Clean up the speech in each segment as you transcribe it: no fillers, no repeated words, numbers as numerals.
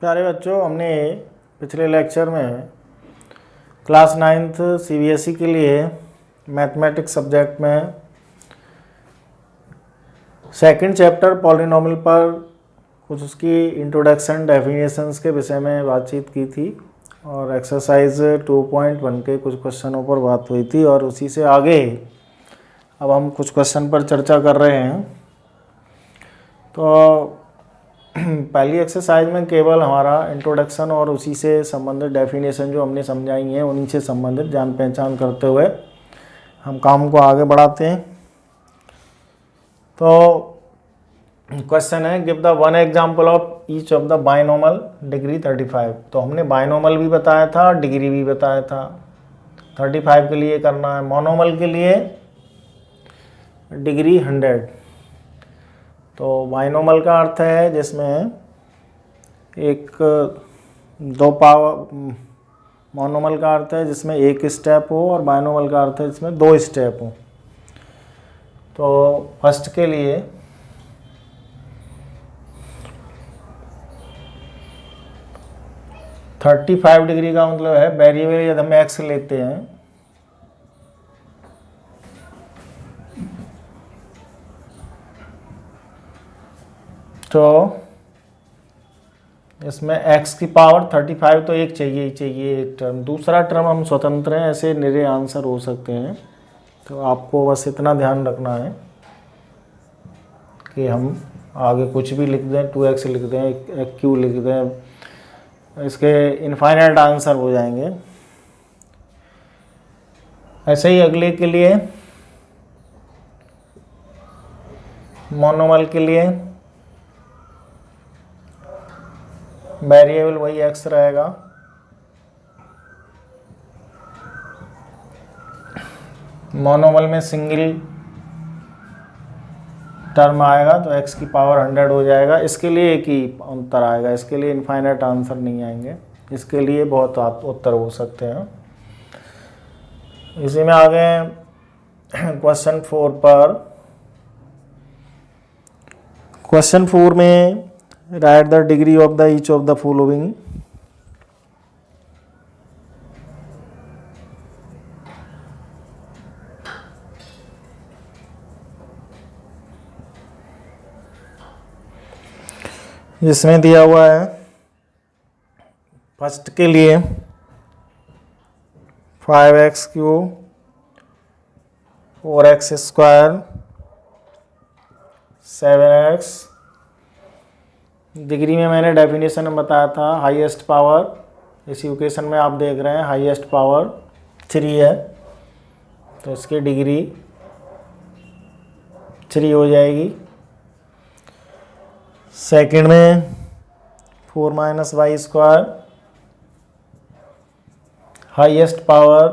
प्यारे बच्चों, हमने पिछले लेक्चर में क्लास 9th CBSE के लिए मैथमेटिक्स सब्जेक्ट में सेकंड चैप्टर पॉलिनोमियल पर कुछ उसकी इंट्रोडक्शन डेफिनेशंस के विषय में बातचीत की थी और एक्सरसाइज 2.1 के कुछ क्वेश्चनों पर बात हुई थी और उसी से आगे अब हम कुछ क्वेश्चन पर चर्चा कर रहे हैं। तो पहली एक्सरसाइज में केवल हमारा इंट्रोडक्शन और उसी से संबंधित डेफिनेशन जो हमने समझाई हैं उन्हीं से संबंधित जान पहचान करते हुए हम काम को आगे बढ़ाते हैं। तो क्वेश्चन है, give the one example of each of the binomial degree 35। तो हमने बाइनोमल भी बताया था और डिग्री भी बताया था। 35 के लिए करना है, मोनोमल के लिए डिग्री 100। तो बाइनोमल का अर्थ है जिसमें दो पावर, मोनोमल का अर्थ है जिसमें एक स्टेप हो और बाइनोमल का अर्थ है जिसमें 2 स्टेप हो। तो फर्स्ट के लिए (35 डिग्री का मतलब है वेरिएबल यदि हम एक्स लेते हैं तो इसमें x की पावर 35 तो एक चाहिए ही चाहिए एक टर्म, दूसरा टर्म हम स्वतंत्र हैं, ऐसे निरे आंसर हो सकते हैं। तो आपको बस इतना ध्यान रखना है कि हम आगे कुछ भी लिख दें, 2x लिख दें, एक q लिख दें, इसके इनफाइनाइट आंसर हो जाएंगे। ऐसे ही अगले के लिए मोनोमल के लिए वेरिएबल वही x रहेगा। मोनोमल में सिंगल टर्म आएगा तो x की पावर 100 हो जाएगा। इसके लिए एक ही उत्तर आएगा, इसके लिए इनफाइनाइट आंसर नहीं आएंगे, इसके लिए बहुत उत्तर हो सकते हैं। इसी में आगे क्वेश्चन 4 पर। क्वेश्चन 4 में right the degree of the each of the following. जिसमें दिया हुआ है फर्स्ट के लिए 5x³ 4x², 7x। डिग्री में मैंने डेफिनेशन में बताया था हाईएस्ट पावर, इस इक्वेशन में आप देख रहे हैं हाईएस्ट पावर 3 है तो इसकी डिग्री 3 हो जाएगी। सेकंड में 4 - y², हाईएस्ट पावर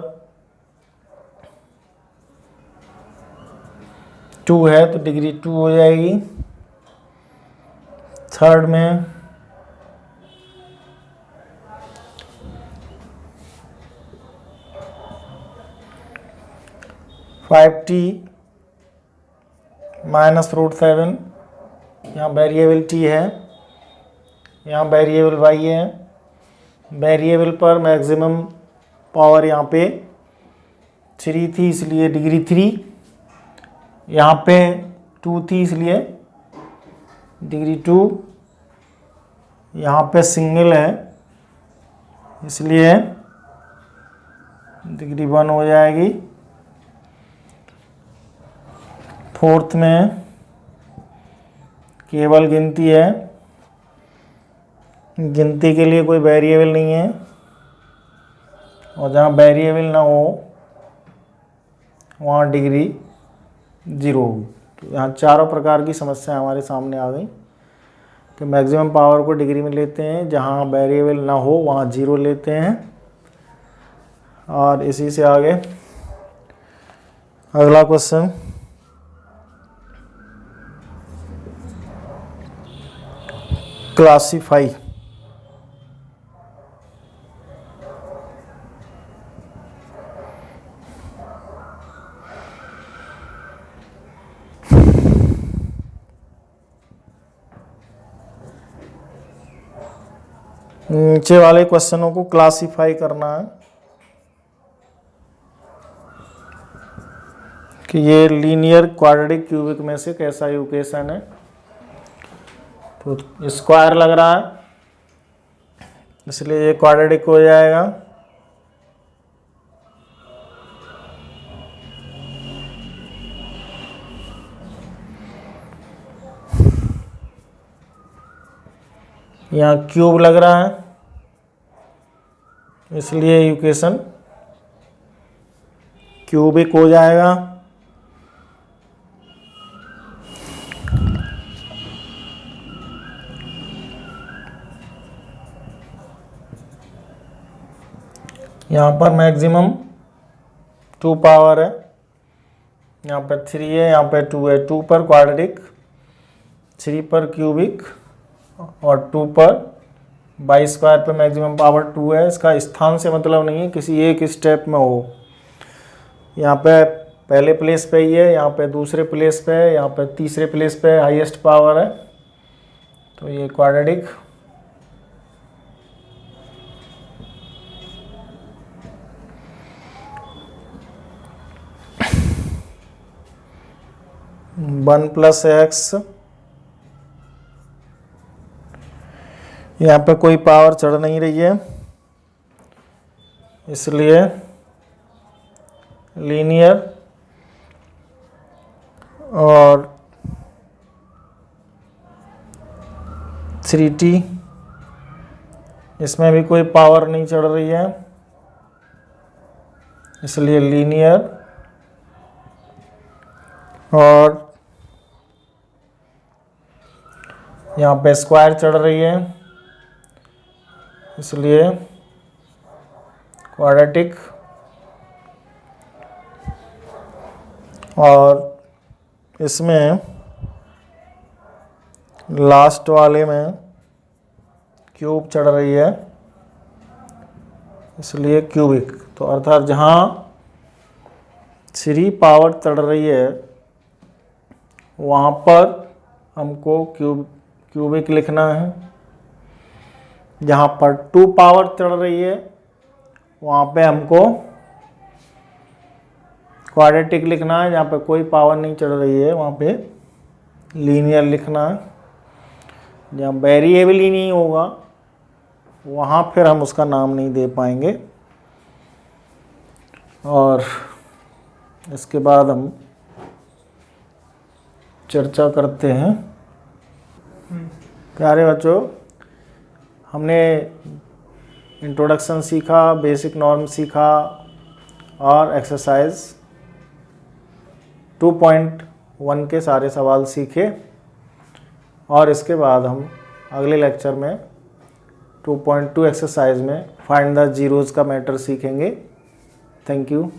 2 है तो डिग्री 2 हो जाएगी। थर्ड में 5t - √7, यहाँ वेरिएबल t है, यहाँ वेरिएबल y है। वेरिएबल पर मैक्सिमम पावर यहाँ पे 3 थी इसलिए डिग्री 3, यहाँ पे 2 थी इसलिए डिग्री 2, यहाँ पे सिंगल है इसलिए डिग्री 1 हो जाएगी। फोर्थ में केवल गिनती है, गिनती के लिए कोई वेरिएबल नहीं है और जहाँ वेरिएबल ना हो वहाँ डिग्री 0 होगी। तो यहाँ चारों प्रकार की समस्या हमारे सामने आ गई कि मैक्सिमम पावर को डिग्री में लेते हैं, जहाँ वेरिएबल ना हो वहाँ 0 लेते हैं। और इसी से आगे अगला क्वेश्चन, क्लासीफाई। नीचे वाले क्वेश्चनों को क्लासिफाई करना है कि ये लीनियर क्वाड्रेटिक क्यूबिक में से कैसा इक्वेशन है। तो स्क्वायर लग रहा है इसलिए ये क्वाड्रेटिक हो जाएगा। यहाँ क्यूब लग रहा है इसलिए इक्वेशन क्यूबिक हो जाएगा। यहाँ पर मैक्सिमम 2 पावर है, यहाँ पर 3 है, यहाँ पर 2 है। 2 पर क्वाड्रेटिक, 3 पर क्यूबिक और 2 पर बाई स्क्वायर पर मैक्सिमम पावर 2 है। इसका स्थान से मतलब नहीं है, किसी एक स्टेप में हो। यहाँ पे पहले प्लेस पे ही है, यहाँ पे दूसरे प्लेस पे है, यहाँ पे तीसरे प्लेस पे हाईएस्ट पावर है। तो ये क्वाड्रेटिक वन प्लस एक्स, यहाँ पे कोई पावर चढ़ नहीं रही है इसलिए लीनियर, और 3t इसमें भी कोई पावर नहीं चढ़ रही है इसलिए लीनियर, और यहाँ पे स्क्वायर चढ़ रही है इसलिए क्वाड्रेटिक, और इसमें लास्ट वाले में क्यूब चढ़ रही है इसलिए क्यूबिक। तो अर्थात जहाँ 3 पावर चढ़ रही है वहाँ पर हमको क्यूबिक लिखना है, जहाँ पर 2 पावर चढ़ रही है वहाँ पे हमको क्वाड्रेटिक लिखना है, जहाँ पे कोई पावर नहीं चढ़ रही है वहाँ पे लीनियर लिखना है। जहाँ वेरिएबल ही नहीं होगा वहाँ फिर हम उसका नाम नहीं दे पाएंगे। और इसके बाद हम चर्चा करते हैं। प्यारे बच्चों, हमने इंट्रोडक्शन सीखा, बेसिक नॉर्म सीखा और एक्सरसाइज 2.1 के सारे सवाल सीखे, और इसके बाद हम अगले लेक्चर में 2.2 एक्सरसाइज में फाइंड द जीरोज़ का मैटर सीखेंगे। Thank you.